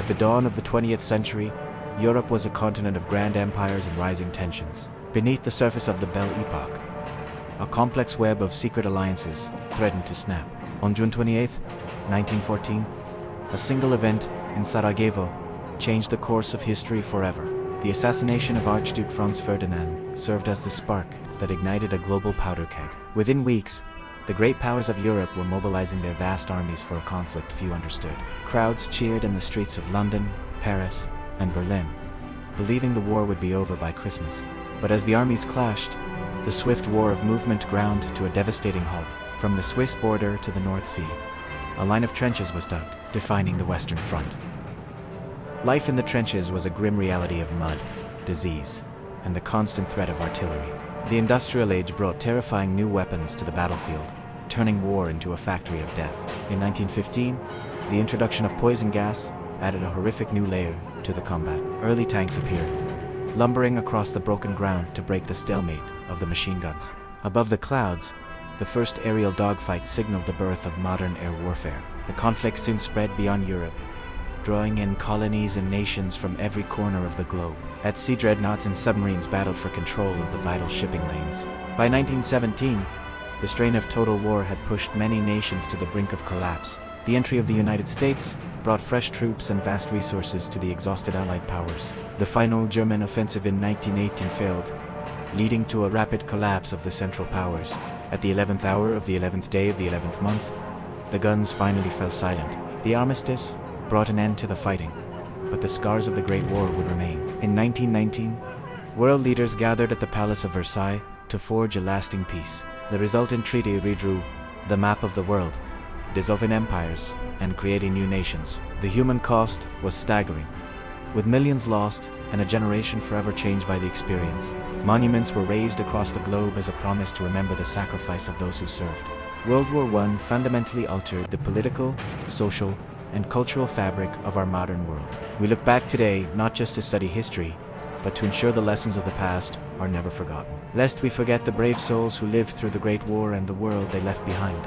At the dawn of the 20th century, Europe was a continent of grand empires and rising tensions. Beneath the surface of the Belle Epoque, a complex web of secret alliances threatened to snap. On June 28, 1914, a single event in Sarajevo changed the course of history forever. The assassination of Archduke Franz Ferdinand served as the spark that ignited a global powder keg. Within weeks, the great powers of Europe were mobilizing their vast armies for a conflict few understood. Crowds cheered in the streets of London, Paris, and Berlin, believing the war would be over by Christmas. But as the armies clashed, the swift war of movement ground to a devastating halt. From the Swiss border to the North Sea, a line of trenches was dug, defining the Western Front. Life in the trenches was a grim reality of mud, disease, and the constant threat of artillery. The Industrial Age brought terrifying new weapons to the battlefield, turning war into a factory of death. In 1915, the introduction of poison gas added a horrific new layer to the combat. Early tanks appeared, lumbering across the broken ground to break the stalemate of the machine guns. Above the clouds, the first aerial dogfight signaled the birth of modern air warfare. The conflict soon spread beyond Europe, drawing in colonies and nations from every corner of the globe. At sea, dreadnoughts and submarines battled for control of the vital shipping lanes. By 1917, the strain of total war had pushed many nations to the brink of collapse. The entry of the United States brought fresh troops and vast resources to the exhausted Allied powers. The final German offensive in 1918 failed, leading to a rapid collapse of the Central Powers. At the 11th hour of the 11th day of the 11th month, the guns finally fell silent. The armistice brought an end to the fighting, but the scars of the Great War would remain. In 1919, world leaders gathered at the Palace of Versailles to forge a lasting peace. The resultant treaty redrew the map of the world, dissolving empires and creating new nations. The human cost was staggering, with millions lost and a generation forever changed by the experience. Monuments were raised across the globe as a promise to remember the sacrifice of those who served. World War I fundamentally altered the political, social, and cultural fabric of our modern world. We look back today not just to study history, but to ensure the lessons of the past are never forgotten, lest we forget the brave souls who lived through the Great War and the world they left behind.